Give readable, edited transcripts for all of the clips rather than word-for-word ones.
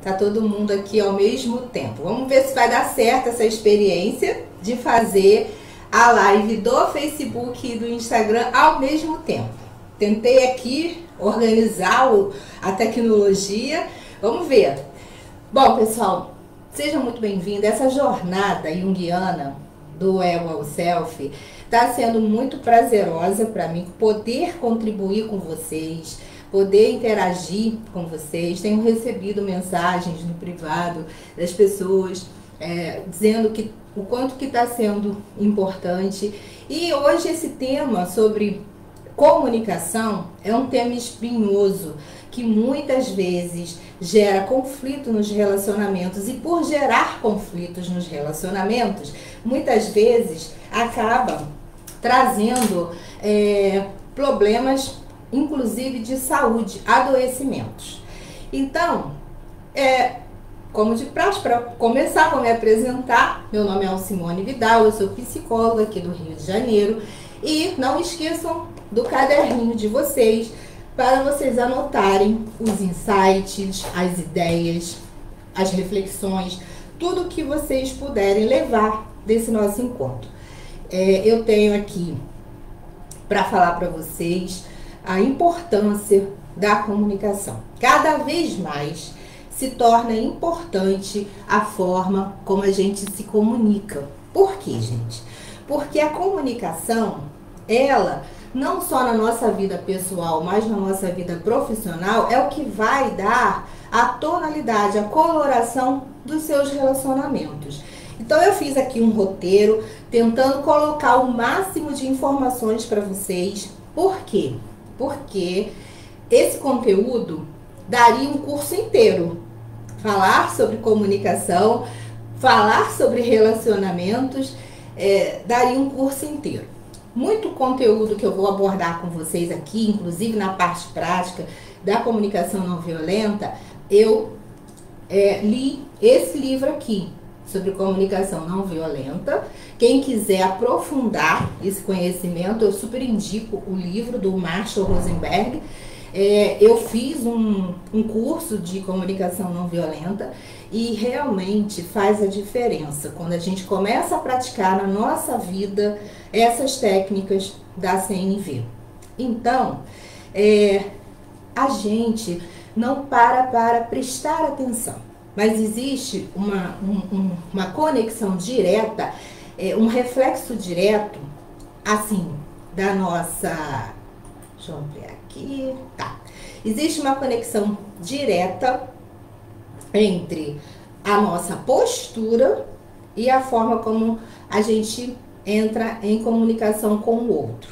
Tá todo mundo aqui ao mesmo tempo. Vamos ver se vai dar certo essa experiência de fazer a live do Facebook e do Instagram ao mesmo tempo. Tentei aqui organizar a tecnologia. Vamos ver. Bom, pessoal, seja muito bem-vindo. Essa jornada junguiana do Ego ao Self está sendo muito prazerosa para mim poder contribuir com vocês, poder interagir com vocês. Tenho recebido mensagens no privado das pessoas dizendo que o quanto que está sendo importante. E hoje esse tema sobre comunicação é um tema espinhoso que muitas vezes gera conflito nos relacionamentos, e por gerar conflitos nos relacionamentos, muitas vezes acaba trazendo problemas, inclusive de saúde, adoecimentos. Então, como de praxe, para começar, vou me apresentar. Meu nome é Alcimone Vidal, eu sou psicóloga aqui do Rio de Janeiro. E não esqueçam do caderninho de vocês, para vocês anotarem os insights, as ideias, as reflexões, tudo que vocês puderem levar desse nosso encontro. Eu tenho aqui para falar para vocês a importância da comunicação. Cada vez mais se torna importante a forma como a gente se comunica. Por quê, gente? Porque a comunicação, ela, não só na nossa vida pessoal, mas na nossa vida profissional, é o que vai dar a tonalidade, a coloração dos seus relacionamentos. Então eu fiz aqui um roteiro, tentando colocar o máximo de informações para vocês. Por quê? Porque esse conteúdo daria um curso inteiro. Falar sobre comunicação, falar sobre relacionamentos, daria um curso inteiro. Muito conteúdo que eu vou abordar com vocês aqui, inclusive na parte prática da comunicação não violenta, eu li esse livro aqui, sobre comunicação não violenta. Quem quiser aprofundar esse conhecimento, eu super indico o livro do Marshall Rosenberg. Eu fiz um curso de comunicação não violenta e realmente faz a diferença quando a gente começa a praticar na nossa vida essas técnicas da CNV. Então, a gente não para prestar atenção, mas existe uma conexão direta, um reflexo direto, assim, da nossa... Deixa eu ampliar aqui. Tá. Existe uma conexão direta entre a nossa postura e a forma como a gente entra em comunicação com o outro.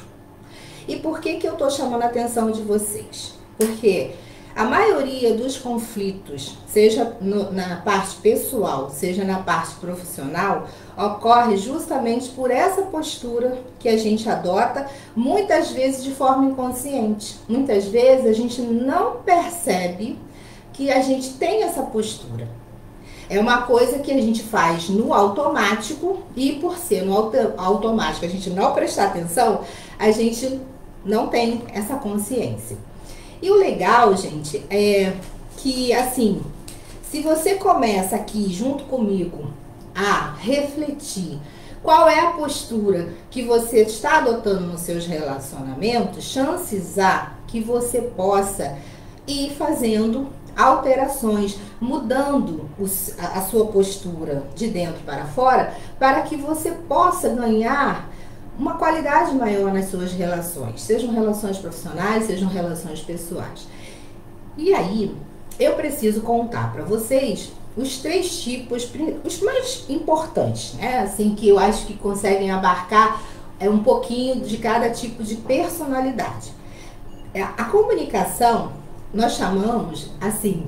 E por que eu tô chamando a atenção de vocês? Porque a maioria dos conflitos, seja na parte pessoal, seja na parte profissional, ocorre justamente por essa postura que a gente adota, muitas vezes de forma inconsciente. Muitas vezes a gente não percebe que a gente tem essa postura. É uma coisa que a gente faz no automático, e por ser no automático a gente não prestar atenção, a gente não tem essa consciência. E o legal, gente, é que, assim, se você começa aqui junto comigo a refletir qual é a postura que você está adotando nos seus relacionamentos, chances há que você possa ir fazendo alterações, mudando a sua postura de dentro para fora, para que você possa ganhar uma qualidade maior nas suas relações, sejam relações profissionais, sejam relações pessoais. E aí, eu preciso contar para vocês os 3 tipos, os mais importantes, né? Assim, que eu acho que conseguem abarcar um pouquinho de cada tipo de personalidade. A comunicação, nós chamamos, assim,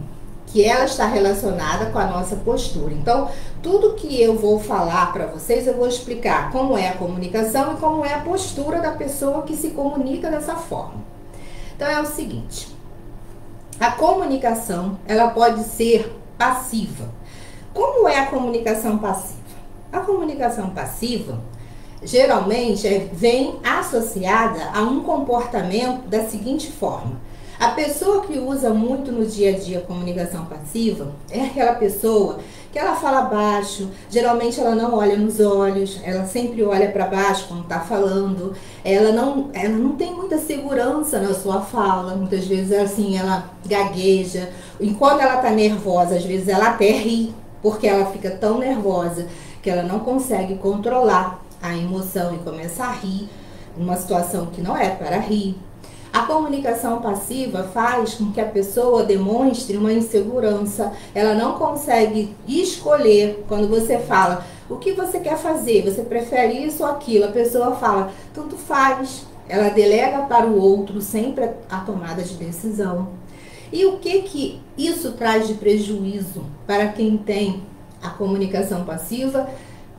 que ela está relacionada com a nossa postura. Então, tudo que eu vou falar para vocês, eu vou explicar como é a comunicação e como é a postura da pessoa que se comunica dessa forma. Então, é o seguinte, a comunicação, ela pode ser passiva. Como é a comunicação passiva? A comunicação passiva, geralmente, vem associada a um comportamento da seguinte forma: A pessoa que usa muito no dia a dia a comunicação passiva é aquela pessoa que ela fala baixo, geralmente ela não olha nos olhos, ela sempre olha para baixo quando está falando, ela não tem muita segurança na sua fala, muitas vezes assim, ela gagueja, enquanto ela está nervosa, às vezes ela até ri, porque ela fica tão nervosa que ela não consegue controlar a emoção e começa a rir, numa situação que não é para rir. A comunicação passiva faz com que a pessoa demonstre uma insegurança, ela não consegue escolher. Quando você fala o que você quer fazer, você prefere isso ou aquilo, a pessoa fala, tanto faz, ela delega para o outro sempre a tomada de decisão. E o que isso traz de prejuízo para quem tem a comunicação passiva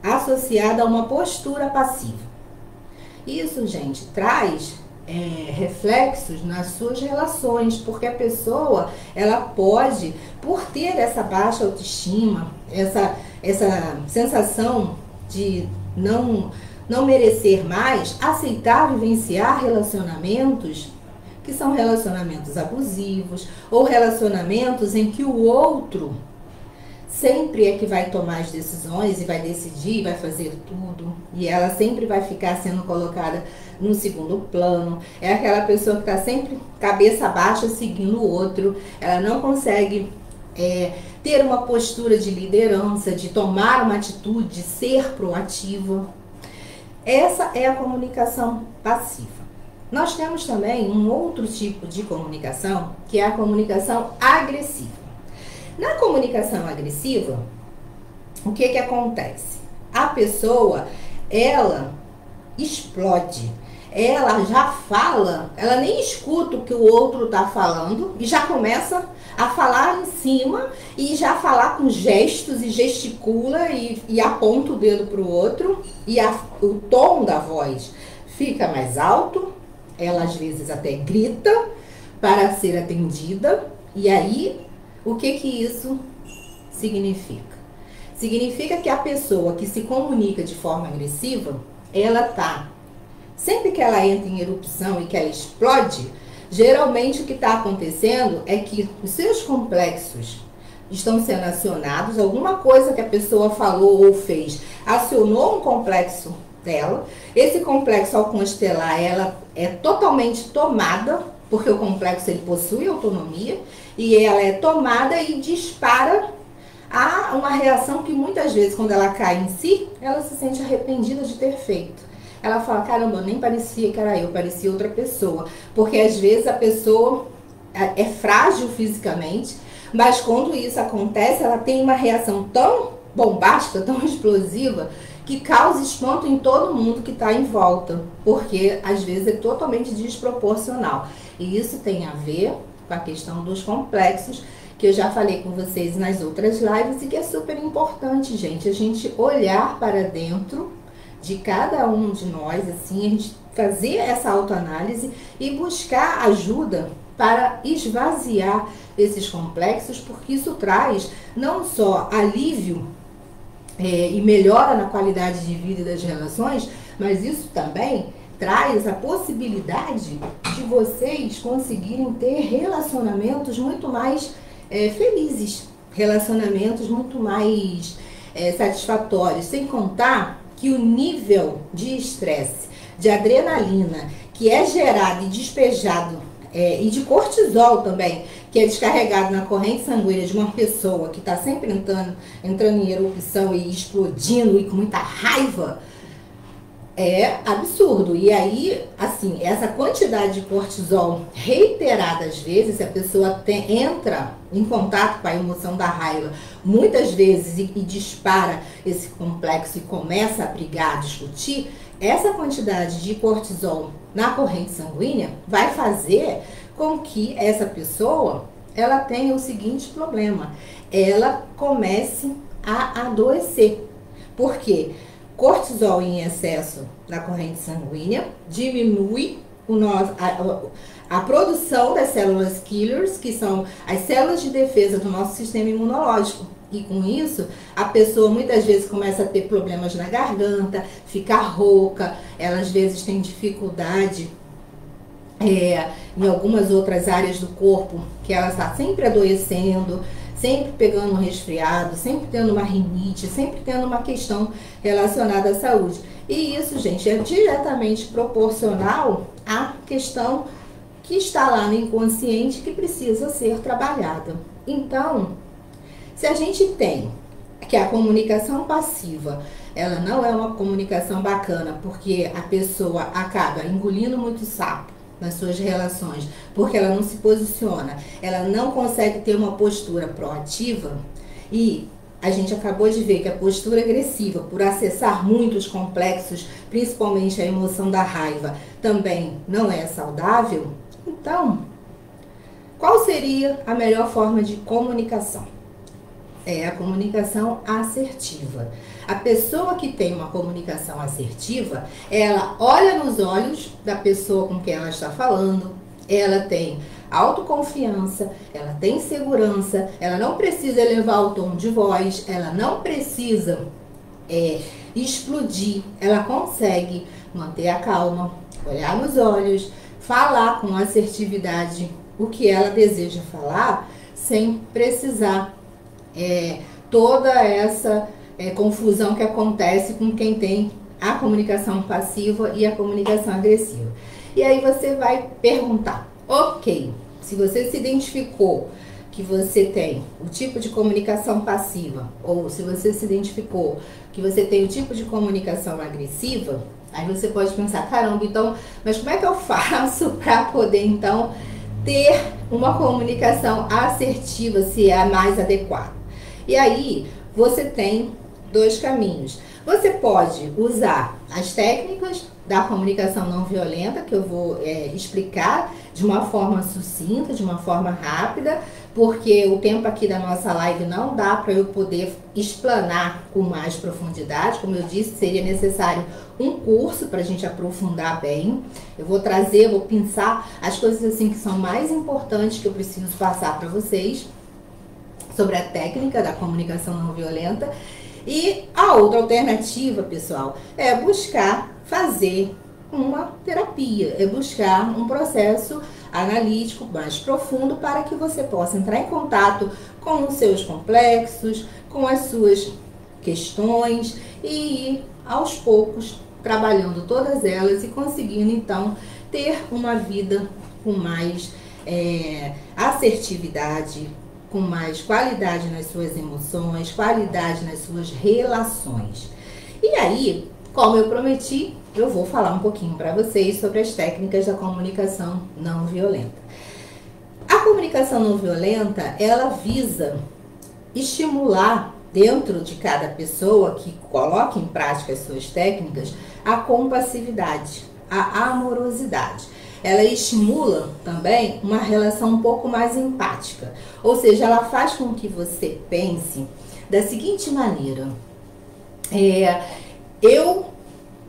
associada a uma postura passiva? Isso, gente, traz reflexos nas suas relações, porque a pessoa, ela pode, por ter essa baixa autoestima, essa sensação de não merecer mais, aceitar vivenciar relacionamentos que são relacionamentos abusivos ou relacionamentos em que o outro sempre é que vai tomar as decisões e vai decidir, vai fazer tudo, e ela sempre vai ficar sendo colocada no segundo plano. É aquela pessoa que está sempre cabeça baixa seguindo o outro, ela não consegue ter uma postura de liderança, de tomar uma atitude, de ser proativa. Essa é a comunicação passiva. Nós temos também um outro tipo de comunicação, que é a comunicação agressiva. Na comunicação agressiva, o que acontece? A pessoa, ela explode, ela já fala, ela nem escuta o que o outro está falando e já começa a falar em cima e já falar com gestos e gesticula e aponta o dedo para o outro e o tom da voz fica mais alto, ela às vezes até grita para ser atendida. E aí, o que isso significa? Significa que a pessoa que se comunica de forma agressiva, ela tá, sempre que ela entra em erupção e que ela explode, geralmente o que está acontecendo é que os seus complexos estão sendo acionados, alguma coisa que a pessoa falou ou fez acionou um complexo dela, esse complexo ao constelar, ela é totalmente tomada, porque o complexo ele possui autonomia, e ela é tomada e dispara a uma reação que muitas vezes, quando ela cai em si, ela se sente arrependida de ter feito. Ela fala, caramba, nem parecia que era eu, parecia outra pessoa. Porque às vezes a pessoa é frágil fisicamente, mas quando isso acontece, ela tem uma reação tão bombástica, tão explosiva, que causa espanto em todo mundo que está em volta. Porque às vezes é totalmente desproporcional. E isso tem a ver com a questão dos complexos, que eu já falei com vocês nas outras lives, e que é super importante, gente, a gente olhar para dentro de cada um de nós, assim, a gente fazer essa autoanálise e buscar ajuda para esvaziar esses complexos, porque isso traz não só alívio e melhora na qualidade de vida das relações, mas isso também traz a possibilidade de vocês conseguirem ter relacionamentos muito mais felizes, relacionamentos muito mais satisfatórios, sem contar que o nível de estresse, de adrenalina, que é gerado e despejado, e de cortisol também, que é descarregado na corrente sanguínea de uma pessoa que está sempre entrando em erupção e explodindo e com muita raiva, é absurdo. E aí, assim, essa quantidade de cortisol reiteradas vezes, se a pessoa entra em contato com a emoção da raiva muitas vezes e dispara esse complexo e começa a brigar, a discutir, essa quantidade de cortisol na corrente sanguínea vai fazer com que essa pessoa ela tenha o seguinte problema: ela comece a adoecer. Por quê? Cortisol em excesso na corrente sanguínea diminui a produção das células killers, que são as células de defesa do nosso sistema imunológico. E com isso, a pessoa muitas vezes começa a ter problemas na garganta, fica rouca, ela às vezes tem dificuldade em algumas outras áreas do corpo, que ela está sempre adoecendo, sempre pegando um resfriado, sempre tendo uma rinite, sempre tendo uma questão relacionada à saúde. E isso, gente, é diretamente proporcional à questão que está lá no inconsciente que precisa ser trabalhada. Então, se a gente tem que a comunicação passiva, ela não é uma comunicação bacana, porque a pessoa acaba engolindo muito sapo nas suas relações, porque ela não se posiciona, ela não consegue ter uma postura proativa, e a gente acabou de ver que a postura agressiva, por acessar muitos complexos, principalmente a emoção da raiva, também não é saudável. Então, qual seria a melhor forma de comunicação? É a comunicação assertiva. A pessoa que tem uma comunicação assertiva, ela olha nos olhos da pessoa com quem ela está falando, ela tem autoconfiança, ela tem segurança, ela não precisa elevar o tom de voz, ela não precisa explodir, ela consegue manter a calma, olhar nos olhos, falar com assertividade o que ela deseja falar, sem precisar toda essa confusão que acontece com quem tem a comunicação passiva e a comunicação agressiva. E aí você vai perguntar, ok, se você se identificou que você tem o tipo de comunicação passiva, ou se você se identificou que você tem o tipo de comunicação agressiva, aí você pode pensar, caramba, então, mas como é que eu faço para poder, então, ter uma comunicação assertiva, se é a mais adequada? E aí, você tem dois caminhos. Você pode usar as técnicas da comunicação não violenta, que eu vou explicar de uma forma sucinta, de uma forma rápida, porque o tempo aqui da nossa live não dá para eu poder explanar com mais profundidade. Como eu disse, seria necessário um curso para a gente aprofundar bem. Eu vou trazer, vou pensar as coisas assim que são mais importantes que eu preciso passar para vocês sobre a técnica da comunicação não violenta. E a outra alternativa, pessoal, é buscar fazer uma terapia, é buscar um processo analítico mais profundo para que você possa entrar em contato com os seus complexos, com as suas questões e ir aos poucos trabalhando todas elas e conseguindo então ter uma vida com mais assertividade, com mais qualidade nas suas emoções, qualidade nas suas relações. E aí, como eu prometi, eu vou falar um pouquinho para vocês sobre as técnicas da comunicação não violenta. A comunicação não violenta, ela visa estimular dentro de cada pessoa que coloca em prática as suas técnicas a compassividade, a amorosidade. Ela estimula também uma relação um pouco mais empática. Ou seja, ela faz com que você pense da seguinte maneira: eu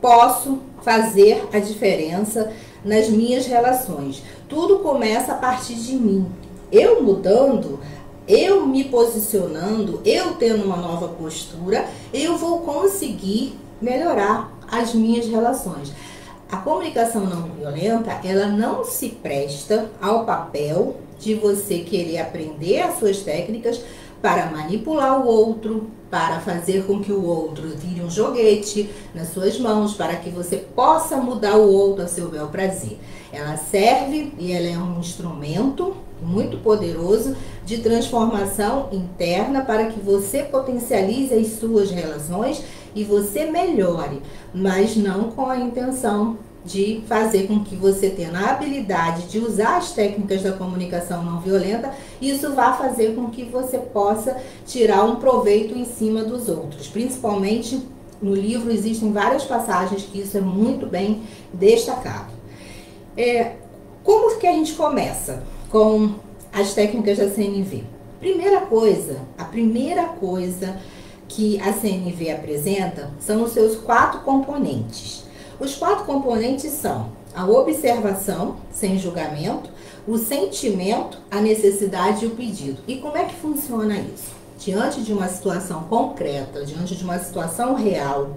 posso fazer a diferença nas minhas relações. Tudo começa a partir de mim. Eu mudando, eu me posicionando, eu tendo uma nova postura, eu vou conseguir melhorar as minhas relações. A comunicação não violenta, ela não se presta ao papel de você querer aprender as suas técnicas para manipular o outro, para fazer com que o outro vire um joguete nas suas mãos, para que você possa mudar o outro a seu bel prazer. Ela serve e ela é um instrumento muito poderoso de transformação interna para que você potencialize as suas relações e você melhore, mas não com a intenção de fazer com que você tenha a habilidade de usar as técnicas da comunicação não violenta. Isso vai fazer com que você possa tirar um proveito em cima dos outros. Principalmente no livro existem várias passagens que isso é muito bem destacado. Como que a gente começa com as técnicas da CNV? A primeira coisa que a CNV apresenta são os seus 4 componentes. Os 4 componentes são a observação, sem julgamento, o sentimento, a necessidade e o pedido. E como é que funciona isso? Diante de uma situação concreta, diante de uma situação real,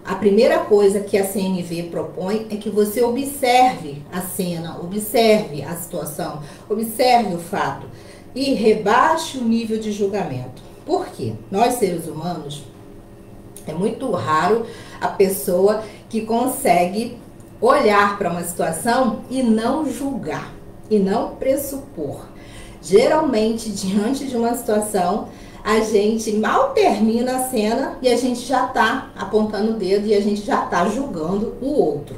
a primeira coisa que a CNV propõe é que você observe a cena, observe a situação, observe o fato e rebaixe o nível de julgamento. Por quê? Nós, seres humanos, é muito raro a pessoa que consegue olhar para uma situação e não julgar, e não pressupor. Geralmente, diante de uma situação, a gente mal termina a cena e a gente já está apontando o dedo e a gente já está julgando o outro.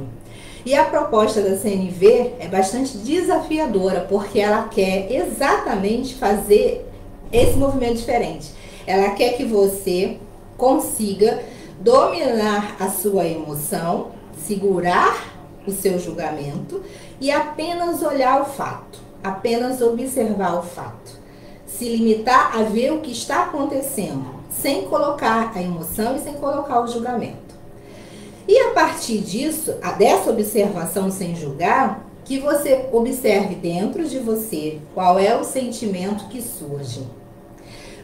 E a proposta da CNV é bastante desafiadora, porque ela quer exatamente fazer esse movimento diferente. Ela quer que você consiga dominar a sua emoção, segurar o seu julgamento e apenas olhar o fato, apenas observar o fato. Se limitar a ver o que está acontecendo, sem colocar a emoção e sem colocar o julgamento. E a partir disso, dessa observação sem julgar, que você observe dentro de você qual é o sentimento que surge.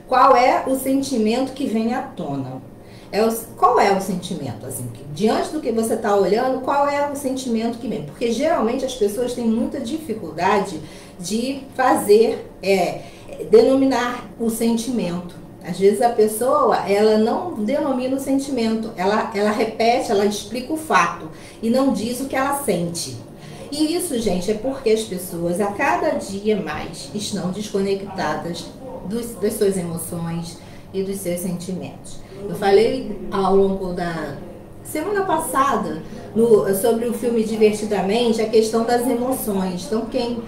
Qual é o sentimento que vem à tona. Qual é o sentimento? Assim, diante do que você está olhando, qual é o sentimento que vem? Porque geralmente as pessoas têm muita dificuldade de denominar o sentimento. Às vezes a pessoa, ela não denomina o sentimento, ela repete, ela explica o fato e não diz o que ela sente. E isso, gente, é porque as pessoas a cada dia mais estão desconectadas das suas emoções e dos seus sentimentos. Eu falei ao longo da semana passada sobre o filme Divertidamente, a questão das emoções. Então, quem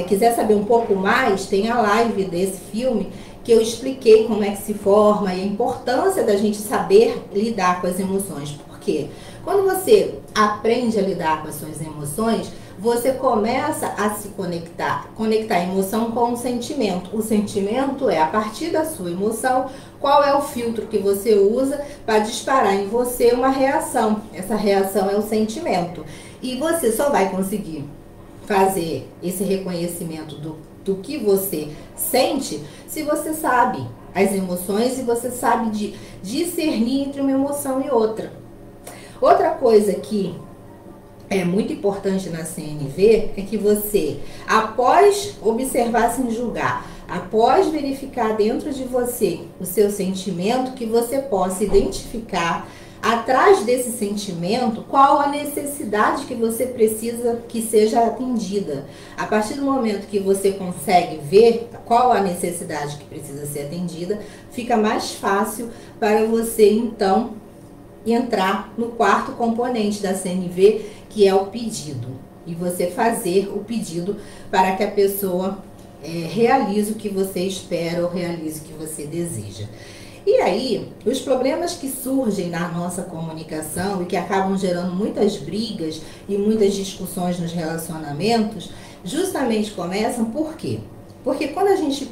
quiser saber um pouco mais, tem a live desse filme que eu expliquei como é que se forma e a importância da gente saber lidar com as emoções. Porque quando você aprende a lidar com as suas emoções, você começa a se conectar a emoção com o sentimento. O sentimento é, a partir da sua emoção, qual é o filtro que você usa para disparar em você uma reação. Essa reação é o sentimento. E você só vai conseguir fazer esse reconhecimento do que você sente se você sabe as emoções e você sabe discernir entre uma emoção e outra. Outra coisa que é muito importante na CNV é que você, após observar sem julgar, após verificar dentro de você o seu sentimento, que você possa identificar atrás desse sentimento qual a necessidade que você precisa que seja atendida. A partir do momento que você consegue ver qual a necessidade que precisa ser atendida, fica mais fácil para você então entrar no quarto componente da CNV, que é o pedido. E você fazer o pedido para que a pessoa realize o que você espera ou realize o que você deseja. E aí, os problemas que surgem na nossa comunicação e que acabam gerando muitas brigas e muitas discussões nos relacionamentos, justamente começam por quê? Porque quando a gente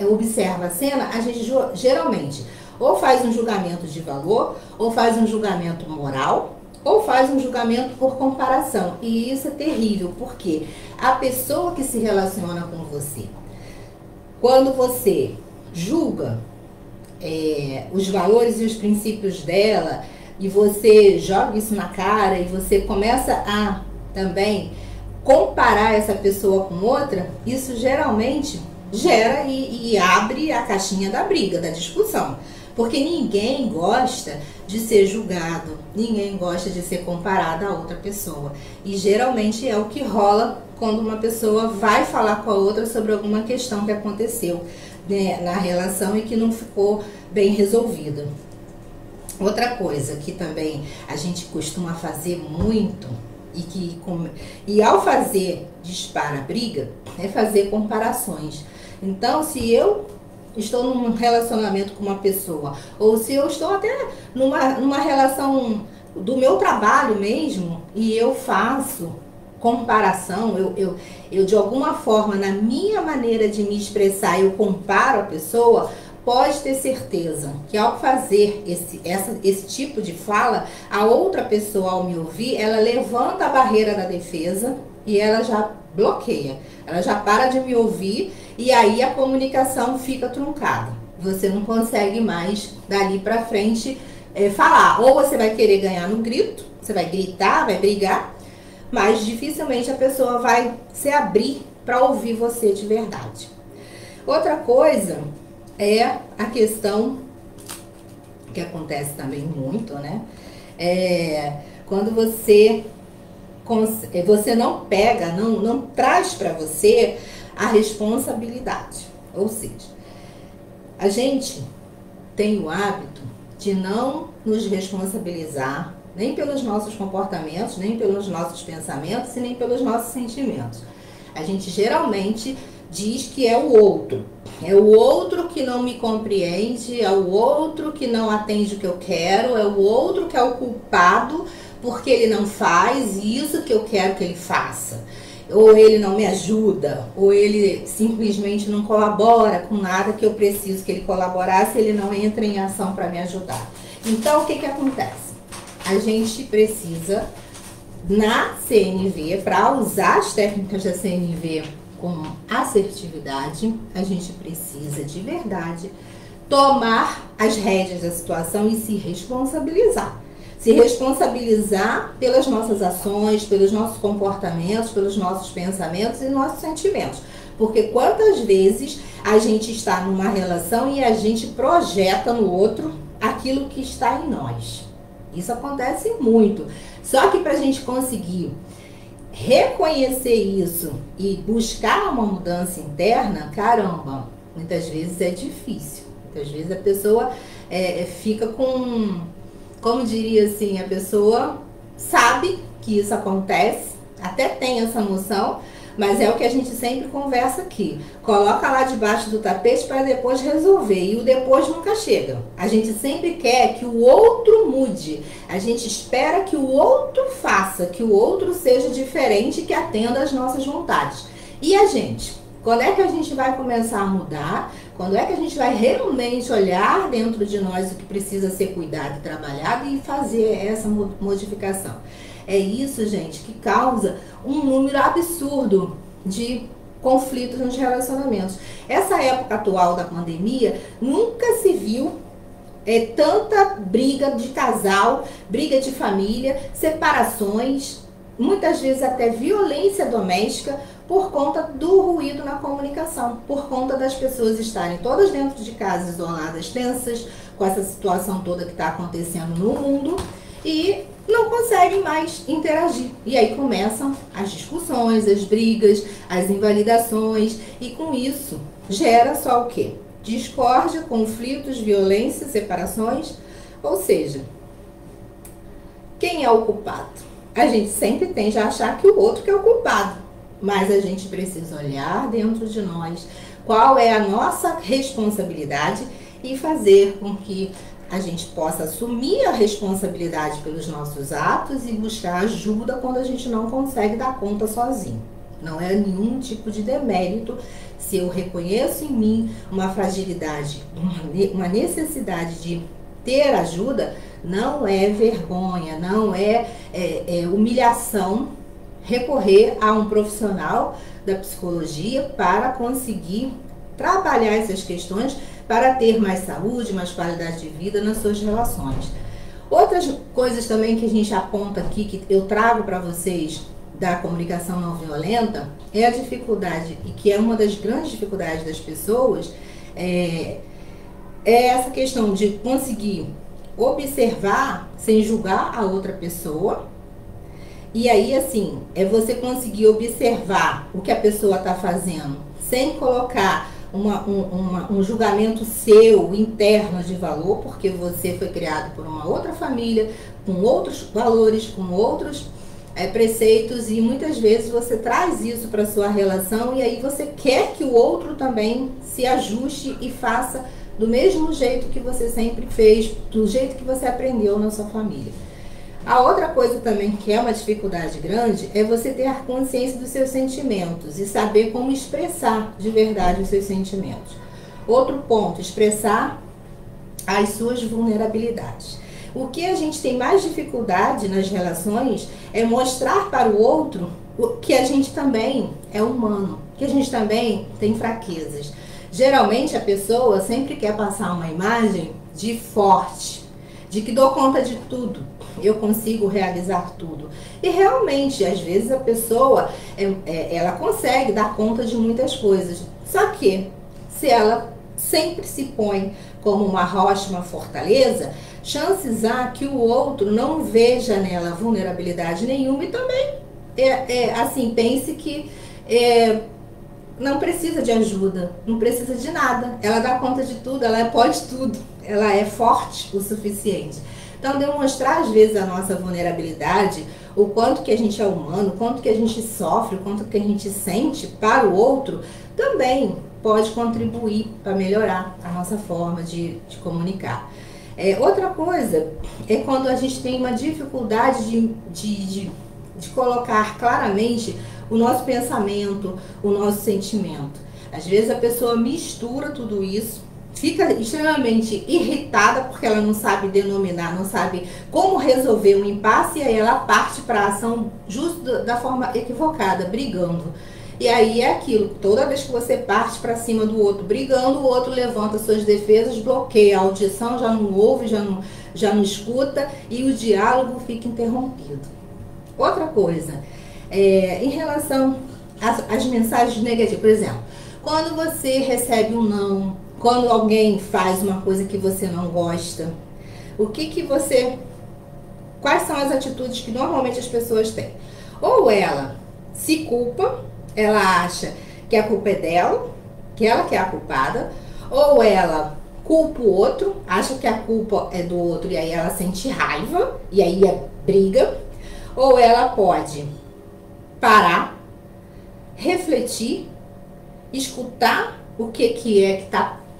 observa a cena, a gente geralmente ou faz um julgamento de valor, ou faz um julgamento moral, ou faz um julgamento por comparação. E isso é terrível, porque a pessoa que se relaciona com você, quando você julga os valores e os princípios dela, e você joga isso na cara, e você começa a também comparar essa pessoa com outra, isso geralmente gera e abre a caixinha da briga, da discussão. Porque ninguém gosta de ser julgado, ninguém gosta de ser comparado a outra pessoa. E geralmente é o que rola quando uma pessoa vai falar com a outra sobre alguma questão que aconteceu, né, na relação e que não ficou bem resolvida. Outra coisa que também a gente costuma fazer muito e ao fazer dispara a briga, é fazer comparações. Então, se eu estou num relacionamento com uma pessoa, ou se eu estou até numa relação do meu trabalho mesmo, e eu faço comparação, eu de alguma forma, na minha maneira de me expressar, eu comparo a pessoa, pode ter certeza que ao fazer esse tipo de fala, a outra pessoa, ao me ouvir, ela levanta a barreira da defesa e ela já bloqueia, ela já para de me ouvir. E aí a comunicação fica truncada. Você não consegue mais, dali para frente, falar. Ou você vai querer ganhar no grito, você vai gritar, vai brigar, mas dificilmente a pessoa vai se abrir para ouvir você de verdade. Outra coisa é a questão que acontece também muito, né? Quando você não pega, não traz para você a responsabilidade. Ou seja, a gente tem o hábito de não nos responsabilizar nem pelos nossos comportamentos, nem pelos nossos pensamentos e nem pelos nossos sentimentos. A gente geralmente diz que é o outro que não me compreende, é o outro que não atende o que eu quero, é o outro que é o culpado porque ele não faz isso que eu quero que ele faça. Ou ele não me ajuda, ou ele simplesmente não colabora com nada que eu preciso que ele colaborasse, ele não entra em ação para me ajudar. Então, o que acontece? A gente precisa, na CNV, para usar as técnicas da CNV com assertividade, a gente precisa de verdade tomar as rédeas da situação e se responsabilizar. Se responsabilizar pelas nossas ações, pelos nossos comportamentos, pelos nossos pensamentos e nossos sentimentos. Porque quantas vezes a gente está numa relação e a gente projeta no outro aquilo que está em nós. Isso acontece muito. Só que para a gente conseguir reconhecer isso e buscar uma mudança interna, caramba, muitas vezes é difícil. Muitas vezes a pessoa fica com, como diria assim, a pessoa sabe que isso acontece, até tem essa noção, mas é o que a gente sempre conversa aqui. Coloca lá debaixo do tapete para depois resolver. E o depois nunca chega. A gente sempre quer que o outro mude. A gente espera que o outro faça, que o outro seja diferente, que atenda às nossas vontades. E a gente? Quando é que a gente vai começar a mudar? Quando é que a gente vai realmente olhar dentro de nós o que precisa ser cuidado e trabalhado e fazer essa modificação? É isso, gente, que causa um número absurdo de conflitos nos relacionamentos. Essa época atual da pandemia, nunca se viu tanta briga de casal, briga de família, separações, muitas vezes até violência doméstica, por conta do ruído na comunicação, por conta das pessoas estarem todas dentro de casa, isoladas, tensas, com essa situação toda que está acontecendo no mundo, e não conseguem mais interagir. E aí começam as discussões, as brigas, as invalidações, e com isso gera só o quê? Discórdia, conflitos, violência, separações. Ou seja, quem é o culpado? A gente sempre tende a achar que o outro que é o culpado, mas a gente precisa olhar dentro de nós qual é a nossa responsabilidade e fazer com que a gente possa assumir a responsabilidade pelos nossos atos e buscar ajuda quando a gente não consegue dar conta sozinho. Não é nenhum tipo de demérito se eu reconheço em mim uma fragilidade, uma necessidade de ter ajuda. Não é vergonha, não é humilhação recorrer a um profissional da psicologia para conseguir trabalhar essas questões, para ter mais saúde, mais qualidade de vida nas suas relações. Outras coisas também que a gente aponta aqui, que eu trago para vocês da comunicação não violenta, é a dificuldade, e que é uma das grandes dificuldades das pessoas, é essa questão de conseguir observar sem julgar a outra pessoa. E aí, assim, é você conseguir observar o que a pessoa está fazendo sem colocar um julgamento seu, interno de valor, porque você foi criado por uma outra família, com outros valores, com outros preceitos, e muitas vezes você traz isso para sua relação e aí você quer que o outro também se ajuste e faça do mesmo jeito que você sempre fez, do jeito que você aprendeu na sua família. A outra coisa também que é uma dificuldade grande é você ter a consciência dos seus sentimentos e saber como expressar de verdade os seus sentimentos. Outro ponto, expressar as suas vulnerabilidades. O que a gente tem mais dificuldade nas relações é mostrar para o outro que a gente também é humano, que a gente também tem fraquezas. Geralmente a pessoa sempre quer passar uma imagem de forte, de que dou conta de tudo, eu consigo realizar tudo. E realmente, às vezes a pessoa, ela consegue dar conta de muitas coisas. Só que, se ela sempre se põe como uma rocha, uma fortaleza, chances há que o outro não veja nela vulnerabilidade nenhuma e também, assim, pense que não precisa de ajuda, não precisa de nada. Ela dá conta de tudo, ela pode tudo, ela é forte o suficiente. Então, demonstrar às vezes a nossa vulnerabilidade, o quanto que a gente é humano, o quanto que a gente sofre, o quanto que a gente sente para o outro, também pode contribuir para melhorar a nossa forma de comunicar. Outra coisa é quando a gente tem uma dificuldade de colocar claramente o nosso pensamento, o nosso sentimento. Às vezes a pessoa mistura tudo isso, fica extremamente irritada porque ela não sabe denominar, não sabe como resolver um impasse, e aí ela parte para a ação justo da forma equivocada, brigando. E aí é aquilo, toda vez que você parte para cima do outro brigando, o outro levanta suas defesas, bloqueia a audição, já não ouve, já não escuta, e o diálogo fica interrompido. Outra coisa, em relação às mensagens negativas, por exemplo, quando você recebe um não, quando alguém faz uma coisa que você não gosta, quais são as atitudes que normalmente as pessoas têm? Ou ela se culpa, ela acha que a culpa é dela, que ela que é a culpada, ou ela culpa o outro, acha que a culpa é do outro e aí ela sente raiva e aí é briga, ou ela pode parar, refletir, escutar o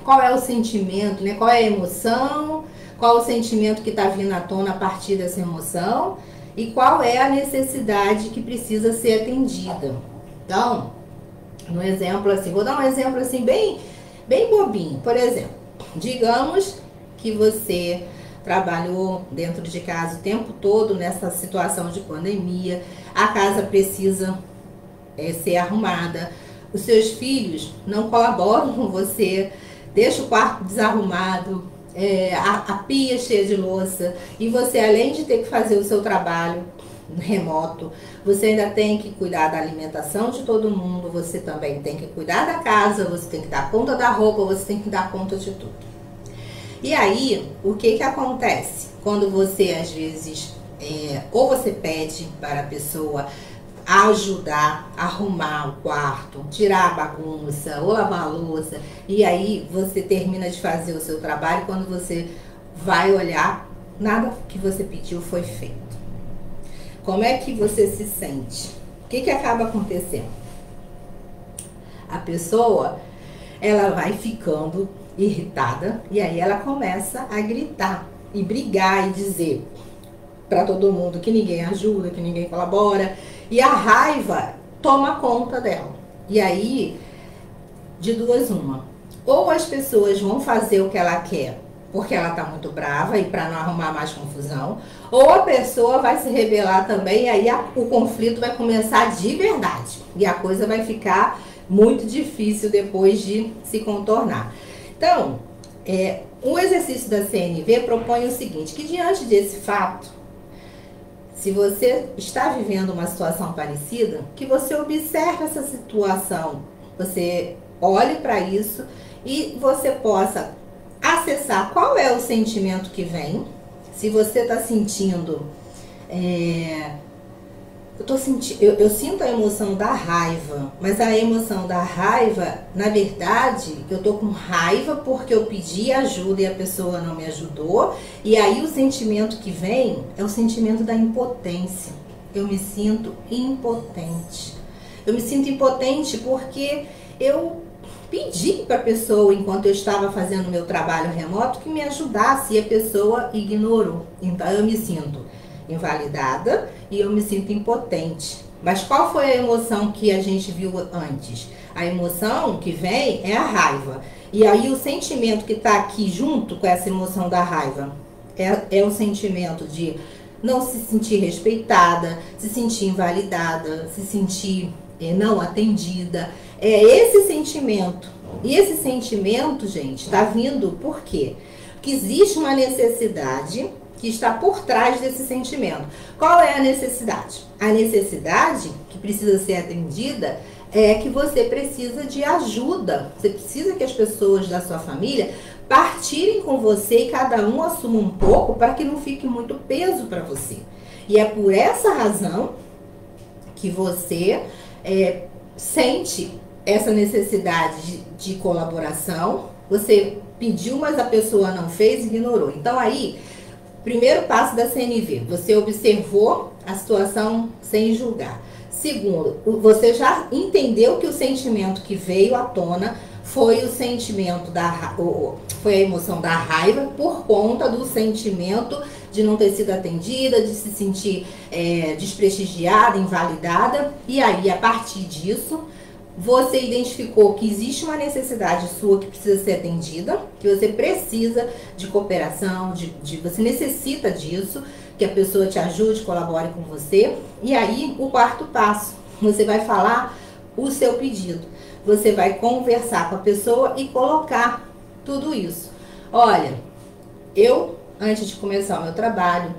qual é o sentimento, né? Qual é a emoção, qual é o sentimento que está vindo à tona a partir dessa emoção e qual é a necessidade que precisa ser atendida. Então, no exemplo assim, vou dar um exemplo assim bem bobinho. Por exemplo, digamos que você trabalhou dentro de casa o tempo todo nessa situação de pandemia, a casa precisa ser arrumada, os seus filhos não colaboram com você, deixa o quarto desarrumado, a pia cheia de louça, e você, além de ter que fazer o seu trabalho remoto, você ainda tem que cuidar da alimentação de todo mundo, você também tem que cuidar da casa, você tem que dar conta da roupa, você tem que dar conta de tudo. E aí, o que acontece? Quando você, às vezes, ou você pede para a pessoa ajudar a arrumar o quarto, tirar a bagunça, ou lavar a louça, e aí você termina de fazer o seu trabalho, quando você vai olhar, nada que você pediu foi feito. Como é que você se sente? O que acaba acontecendo? A pessoa, ela vai ficando irritada e aí ela começa a gritar e brigar e dizer para todo mundo que ninguém ajuda, que ninguém colabora, e a raiva toma conta dela. E aí, de duas uma, ou as pessoas vão fazer o que ela quer porque ela tá muito brava e para não arrumar mais confusão, ou a pessoa vai se rebelar também e aí o conflito vai começar de verdade e a coisa vai ficar muito difícil depois de se contornar. Então, o exercício da CNV propõe o seguinte, que diante desse fato, se você está vivendo uma situação parecida, que você observe essa situação, você olhe para isso e você possa acessar qual é o sentimento que vem. Se você está sentindo, eu sinto a emoção da raiva, mas a emoção da raiva, na verdade, eu tô com raiva porque eu pedi ajuda e a pessoa não me ajudou, e aí o sentimento que vem é o sentimento da impotência. Eu me sinto impotente. Eu me sinto impotente porque eu pedi para a pessoa, enquanto eu estava fazendo meu trabalho remoto, que me ajudasse e a pessoa ignorou. Então eu me sinto invalidada e eu me sinto impotente. Mas qual foi a emoção que a gente viu antes? A emoção que vem é a raiva. E aí o sentimento que está aqui junto com essa emoção da raiva é o sentimento de não se sentir respeitada, se sentir invalidada, se sentir não atendida. É esse sentimento. E esse sentimento, gente, está vindo por quê? que existe uma necessidade que está por trás desse sentimento. Qual é a necessidade? A necessidade que precisa ser atendida é que você precisa de ajuda. Você precisa que as pessoas da sua família partirem com você e cada um assuma um pouco para que não fique muito peso para você. E é por essa razão que você sente essa necessidade de colaboração. Você pediu, mas a pessoa não fez, ignorou. Então aí, primeiro passo da CNV, você observou a situação sem julgar. Segundo, você já entendeu que o sentimento que veio à tona foi o sentimento foi a emoção da raiva por conta do sentimento de não ter sido atendida, de se sentir desprestigiada, invalidada. E aí, a partir disso, você identificou que existe uma necessidade sua que precisa ser atendida, que você precisa de cooperação, você necessita disso, que a pessoa te ajude, colabore com você. E aí, o quarto passo, você vai falar o seu pedido. Você vai conversar com a pessoa e colocar tudo isso. Olha, antes de começar o meu trabalho,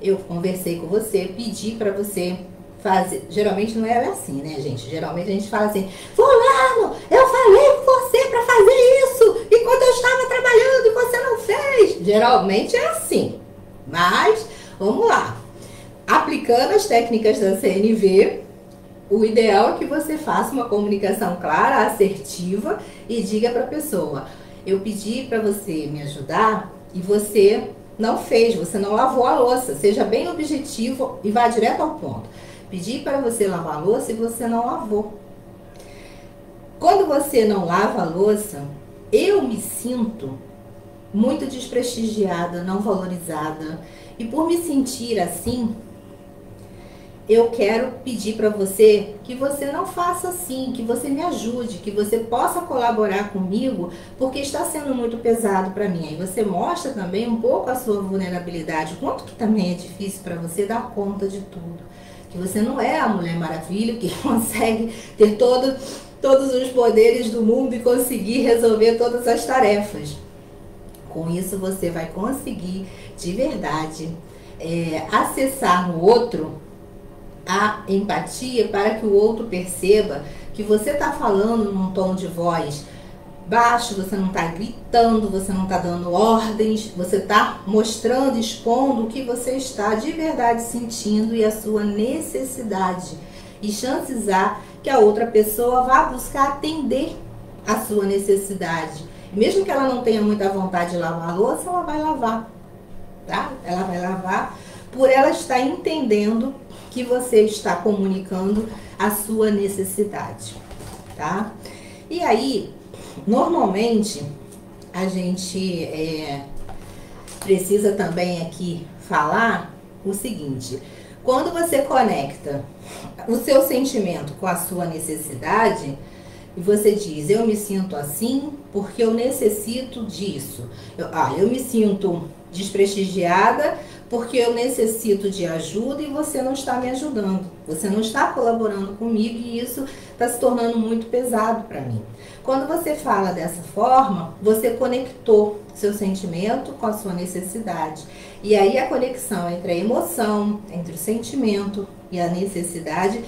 eu conversei com você, pedi para você fazer. Geralmente não é assim, né, gente? Geralmente a gente fala assim: fulano, eu falei com você para fazer isso enquanto eu estava trabalhando e você não fez. Geralmente é assim. Mas, vamos lá. Aplicando as técnicas da CNV, o ideal é que você faça uma comunicação clara, assertiva e diga para a pessoa: eu pedi para você me ajudar e você não fez, você não lavou a louça. Seja bem objetivo e vá direto ao ponto. Pedi para você lavar a louça e você não lavou. Quando você não lava a louça, eu me sinto muito desprestigiada, não valorizada. E por me sentir assim, eu quero pedir para você que você não faça assim, que você me ajude, que você possa colaborar comigo, porque está sendo muito pesado para mim. Aí você mostra também um pouco a sua vulnerabilidade, o quanto que também é difícil para você dar conta de tudo. Que você não é a Mulher Maravilha que consegue ter todos os poderes do mundo e conseguir resolver todas as tarefas. Com isso você vai conseguir, de verdade, acessar no outro a empatia para que o outro perceba que você está falando num tom de voz baixo, você não está gritando, você não está dando ordens, você está mostrando, expondo o que você está de verdade sentindo e a sua necessidade. E chances há que a outra pessoa vá buscar atender a sua necessidade. Mesmo que ela não tenha muita vontade de lavar a louça, ela vai lavar, tá? Ela vai lavar por ela estar entendendo que você está comunicando a sua necessidade, tá? E aí, normalmente, a gente precisa também aqui falar o seguinte: quando você conecta o seu sentimento com a sua necessidade, e você diz: eu me sinto assim porque eu necessito disso. Eu me sinto desprestigiada porque eu necessito de ajuda e você não está me ajudando. Você não está colaborando comigo e isso está se tornando muito pesado para mim. Quando você fala dessa forma, você conectou seu sentimento com a sua necessidade. E aí a conexão entre a emoção, entre o sentimento e a necessidade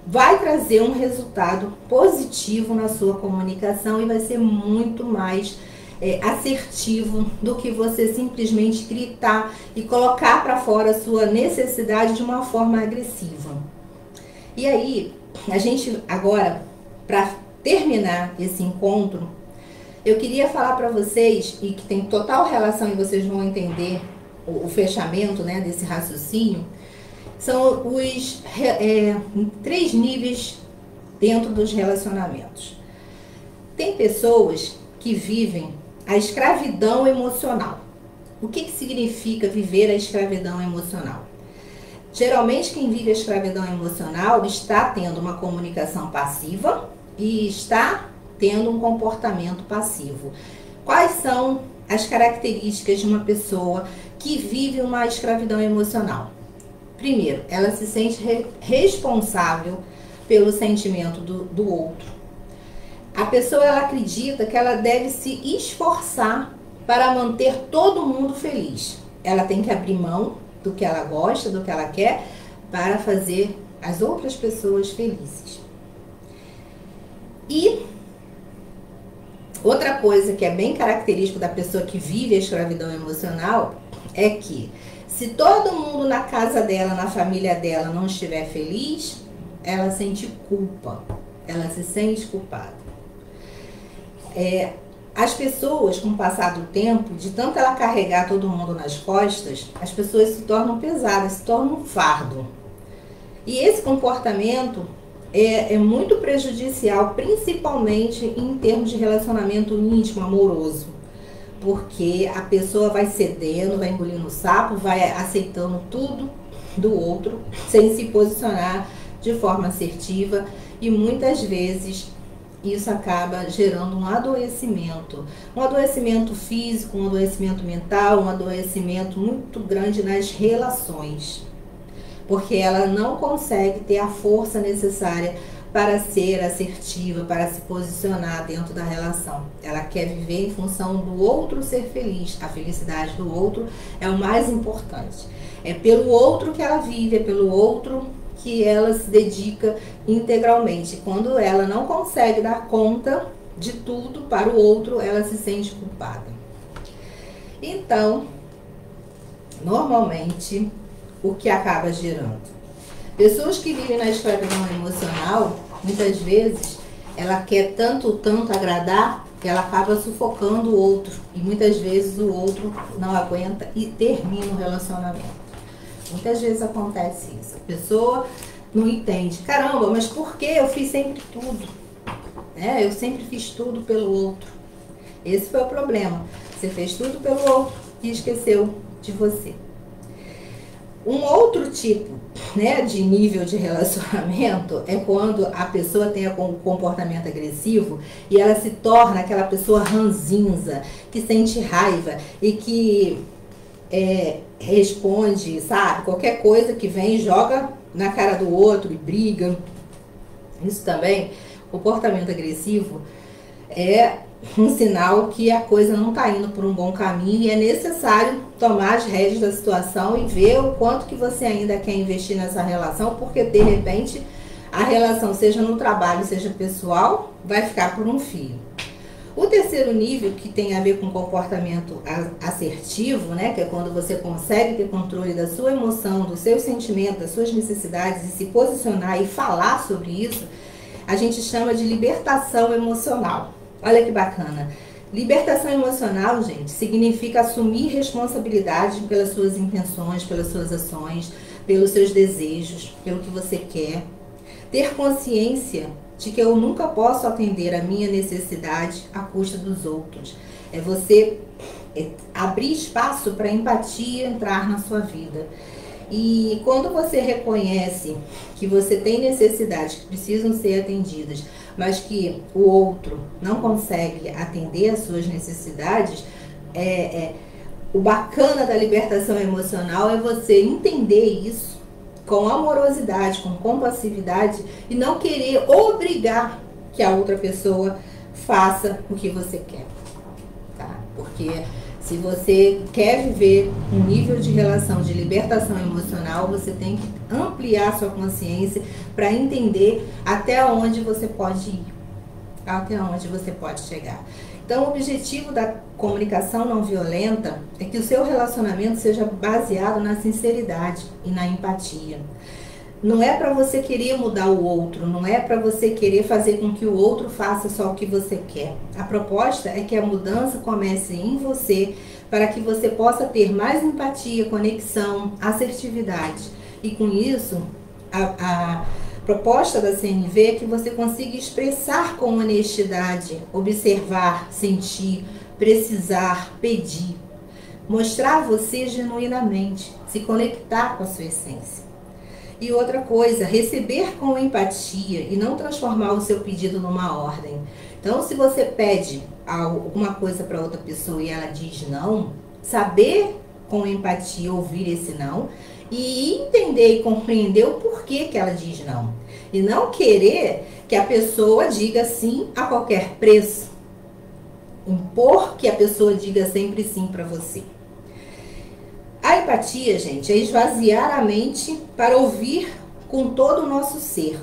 vai trazer um resultado positivo na sua comunicação e vai ser muito mais assertivo do que você simplesmente gritar e colocar para fora a sua necessidade de uma forma agressiva. E aí, a gente agora, para terminar esse encontro, eu queria falar para vocês, e que tem total relação e vocês vão entender o fechamento, né, desse raciocínio, são os 3 níveis dentro dos relacionamentos. Tem pessoas que vivem a escravidão emocional. O que significa viver a escravidão emocional? Geralmente quem vive a escravidão emocional está tendo uma comunicação passiva e está tendo um comportamento passivo. Quais são as características de uma pessoa que vive uma escravidão emocional? Primeiro, ela se sente responsável pelo sentimento do outro. A pessoa, ela acredita que ela deve se esforçar para manter todo mundo feliz. Ela tem que abrir mão do que ela gosta, do que ela quer, para fazer as outras pessoas felizes. E outra coisa que é bem característico da pessoa que vive a escravidão emocional é que se todo mundo na casa dela, na família dela não estiver feliz, ela sente culpa, ela se sente culpada. As pessoas, com o passar do tempo, de tanto ela carregar todo mundo nas costas, as pessoas se tornam pesadas, se tornam um fardo. E esse comportamento é muito prejudicial, principalmente em termos de relacionamento íntimo, amoroso. Porque a pessoa vai cedendo, vai engolindo o sapo, vai aceitando tudo do outro, sem se posicionar de forma assertiva. E muitas vezes isso acaba gerando um adoecimento físico, um adoecimento mental, um adoecimento muito grande nas relações. Porque ela não consegue ter a força necessária para ser assertiva, para se posicionar dentro da relação. Ela quer viver em função do outro ser feliz. A felicidade do outro é o mais importante. É pelo outro que ela vive, é pelo outro que ela se dedica integralmente. Quando ela não consegue dar conta de tudo para o outro, ela se sente culpada. Então, normalmente, o que acaba gerando? Pessoas que vivem na escravidão emocional, muitas vezes, ela quer tanto agradar, que ela acaba sufocando o outro. E muitas vezes o outro não aguenta e termina o relacionamento. Muitas vezes acontece isso. A pessoa não entende. Caramba, mas por que eu fiz sempre tudo? Eu sempre fiz tudo pelo outro. Esse foi o problema. Você fez tudo pelo outro e esqueceu de você. Um outro tipo, de nível de relacionamento é quando a pessoa tem um comportamento agressivo e ela se torna aquela pessoa ranzinza, que sente raiva e que responde, sabe? Qualquer coisa que vem, joga na cara do outro e briga. Isso também, comportamento agressivo, é um sinal que a coisa não está indo por um bom caminho e é necessário tomar as rédeas da situação e ver o quanto que você ainda quer investir nessa relação, porque de repente a relação, seja no trabalho, seja pessoal, vai ficar por um fio. O terceiro nível, que tem a ver com comportamento assertivo, que é quando você consegue ter controle da sua emoção, dos seus sentimentos, das suas necessidades e se posicionar e falar sobre isso, a gente chama de libertação emocional. Olha que bacana. Libertação emocional, gente, significa assumir responsabilidade pelas suas intenções, pelas suas ações, pelos seus desejos, pelo que você quer. Ter consciência de que eu nunca posso atender a minha necessidade à custa dos outros. É você abrir espaço para a empatia entrar na sua vida. E quando você reconhece que você tem necessidades que precisam ser atendidas, mas que o outro não consegue atender às suas necessidades, o bacana da libertação emocional é você entender isso com amorosidade, com compassividade e não querer obrigar que a outra pessoa faça o que você quer, tá? Porque se você quer viver um nível de relação de libertação emocional, você tem que ampliar sua consciência para entender até onde você pode ir, até onde você pode chegar. Então, o objetivo da comunicação não violenta é que o seu relacionamento seja baseado na sinceridade e na empatia. Não é para você querer mudar o outro, não é para você querer fazer com que o outro faça só o que você quer. A proposta é que a mudança comece em você, para que você possa ter mais empatia, conexão, assertividade. E com isso, a proposta da CNV é que você consiga expressar com honestidade, observar, sentir, precisar, pedir. Mostrar você genuinamente, se conectar com a sua essência. E outra coisa, receber com empatia e não transformar o seu pedido numa ordem. Então, se você pede alguma coisa para outra pessoa e ela diz não, saber com empatia ouvir esse não e entender e compreender o porquê que ela diz não. E não querer que a pessoa diga sim a qualquer preço. impor que a pessoa diga sempre sim para você. A empatia, gente, é esvaziar a mente para ouvir com todo o nosso ser.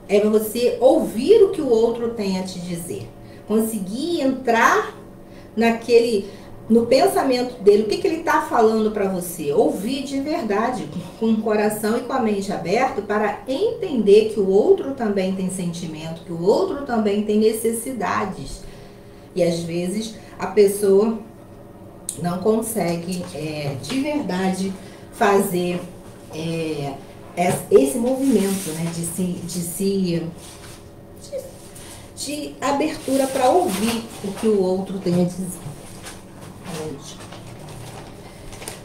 É você ouvir o que o outro tem a te dizer. Conseguir entrar no pensamento dele, o que ele está falando para você. Ouvir de verdade, com o coração e com a mente aberta, para entender que o outro também tem sentimento, que o outro também tem necessidades. E às vezes a pessoa não consegue de verdade fazer esse movimento, né, de abertura para ouvir o que o outro tem a dizer.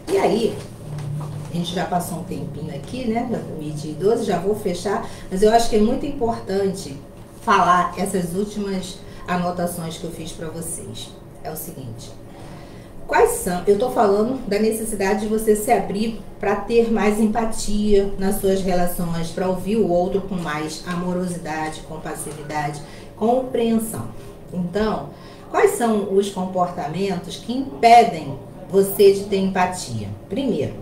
E aí, a gente já passou um tempinho aqui, né, da 12, já vou fechar, mas eu acho que é muito importante falar essas últimas anotações que eu fiz para vocês. É o seguinte: quais são? Eu tô falando da necessidade de você se abrir para ter mais empatia nas suas relações, para ouvir o outro com mais amorosidade, compassividade, compreensão. Então, quais são os comportamentos que impedem você de ter empatia? Primeiro,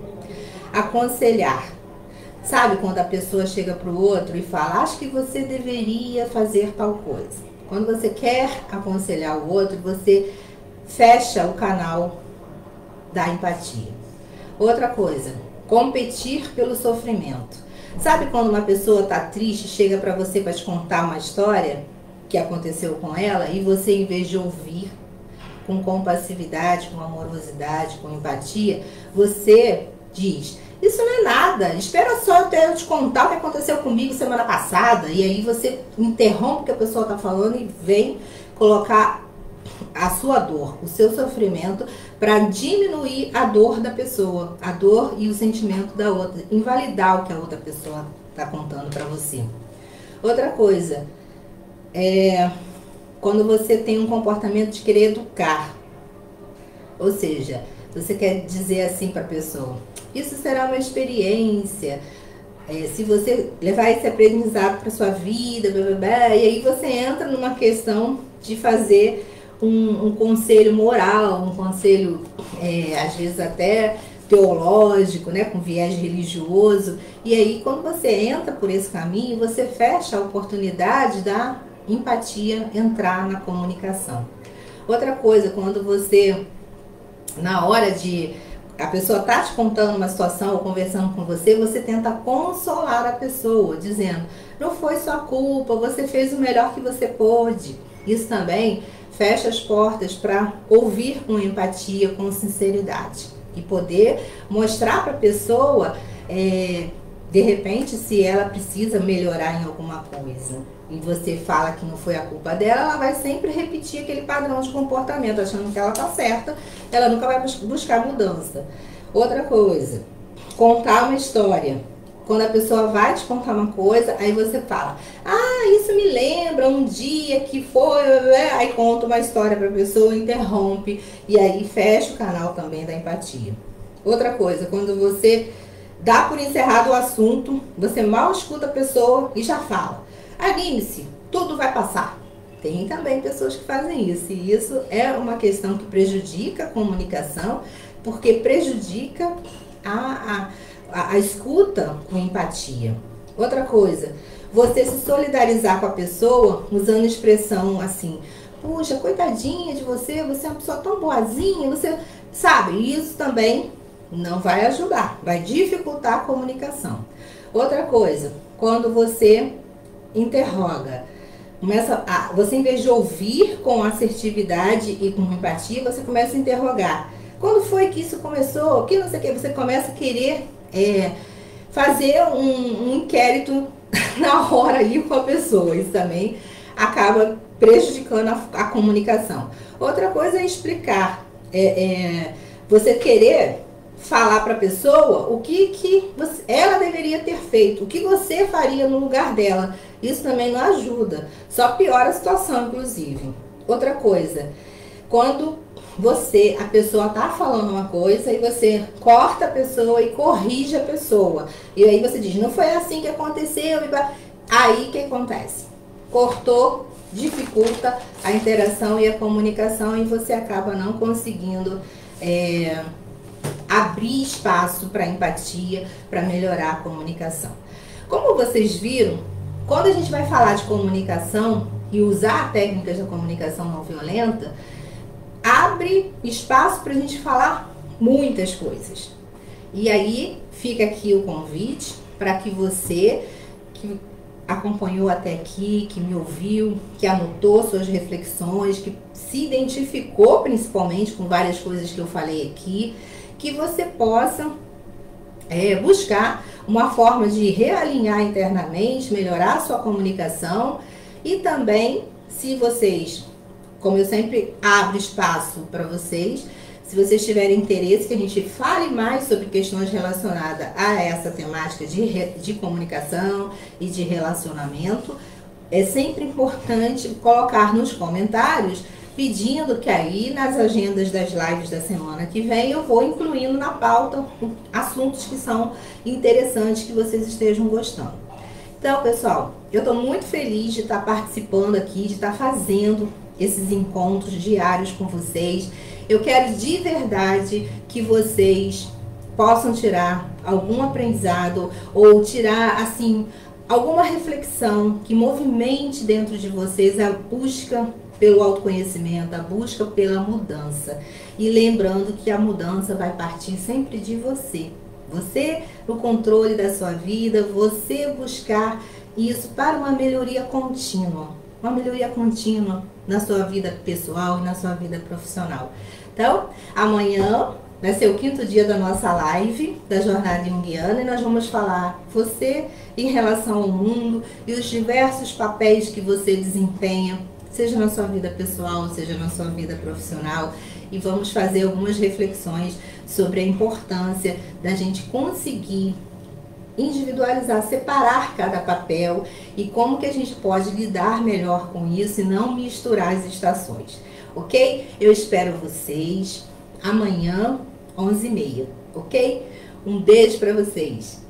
aconselhar. Sabe quando a pessoa chega para o outro e fala: acho que você deveria fazer tal coisa. Quando você quer aconselhar o outro, você fecha o canal da empatia. Outra coisa, competir pelo sofrimento. Sabe quando uma pessoa está triste, chega para você para te contar uma história que aconteceu com ela e você, em vez de ouvir com compassividade, com amorosidade, com empatia, você diz: isso não é nada, espera só eu te contar o que aconteceu comigo semana passada. E aí você interrompe o que a pessoa está falando e vem colocar a sua dor, o seu sofrimento, para diminuir a dor da pessoa, a dor e o sentimento da outra, invalidar o que a outra pessoa está contando para você. Outra coisa, quando você tem um comportamento de querer educar, ou seja, você quer dizer assim para a pessoa: isso será uma experiência, se você levar esse aprendizado para sua vida, blá, blá, blá, e aí você entra numa questão de fazer um conselho moral, um conselho às vezes até teológico, né, com viés religioso. E aí, quando você entra por esse caminho, você fecha a oportunidade da empatia entrar na comunicação. Outra coisa, quando você, na hora de a pessoa tá te contando uma situação ou conversando com você, você tenta consolar a pessoa, dizendo: não foi sua culpa, você fez o melhor que você pôde. Isso também fecha as portas para ouvir com empatia, com sinceridade e poder mostrar para a pessoa, de repente, se ela precisa melhorar em alguma coisa. E você fala que não foi a culpa dela, ela vai sempre repetir aquele padrão de comportamento, achando que ela tá certa, ela nunca vai buscar mudança. Outra coisa, contar uma história. Quando a pessoa vai te contar uma coisa, aí você fala: ah, isso me lembra um dia que foi... Aí conta uma história para a pessoa, interrompe, e aí fecha o canal também da empatia. Outra coisa, quando você dá por encerrado o assunto, você mal escuta a pessoa e já fala: anime-se, tudo vai passar. Tem também pessoas que fazem isso, e isso é uma questão que prejudica a comunicação, porque prejudica a escuta com empatia. Outra coisa, você se solidarizar com a pessoa usando expressão assim: puxa, coitadinha de você, você é uma pessoa tão boazinha, você sabe, isso também não vai ajudar, vai dificultar a comunicação. Outra coisa, quando você interroga, você, em vez de ouvir com assertividade e com empatia, você começa a interrogar: quando foi que isso começou? Que não sei o que. Você começa a querer fazer um inquérito na hora ali com a pessoa. Isso também acaba prejudicando a comunicação. Outra coisa é explicar. Você querer falar para a pessoa o que ela deveria ter feito, o que você faria no lugar dela. Isso também não ajuda, só piora a situação, inclusive. Outra coisa, quando a pessoa tá falando uma coisa e você corta a pessoa e corrige a pessoa, e aí você diz: não foi assim que aconteceu. Aí o que acontece? Cortou, dificulta a interação e a comunicação e você acaba não conseguindo abrir espaço para empatia, para melhorar a comunicação. Como vocês viram, quando a gente vai falar de comunicação e usar técnicas da comunicação não violenta, abre espaço para a gente falar muitas coisas. E aí fica aqui o convite para que você que acompanhou até aqui, que me ouviu, que anotou suas reflexões, que se identificou principalmente com várias coisas que eu falei aqui, que você possa buscar uma forma de realinhar internamente, melhorar a sua comunicação e também, se vocês, como eu sempre abro espaço para vocês, se vocês tiverem interesse que a gente fale mais sobre questões relacionadas a essa temática de comunicação e de relacionamento, é sempre importante colocar nos comentários, pedindo que aí nas agendas das lives da semana que vem eu vou incluindo na pauta assuntos que são interessantes, que vocês estejam gostando. Então, pessoal, eu estou muito feliz de estar participando aqui, de estar fazendo esses encontros diários com vocês. Eu quero de verdade que vocês possam tirar algum aprendizado ou tirar, assim, alguma reflexão que movimente dentro de vocês a busca pelo autoconhecimento, a busca pela mudança. E lembrando que a mudança vai partir sempre de você. Você no controle da sua vida, você buscar isso para uma melhoria contínua. Uma melhoria contínua na sua vida pessoal e na sua vida profissional. Então, amanhã vai ser o 5º dia da nossa live da Jornada Junguiana e nós vamos falar você em relação ao mundo e os diversos papéis que você desempenha, seja na sua vida pessoal, seja na sua vida profissional, e vamos fazer algumas reflexões sobre a importância da gente conseguir individualizar, separar cada papel e como que a gente pode lidar melhor com isso e não misturar as estações, ok? Eu espero vocês amanhã, 11h30, ok? Um beijo para vocês!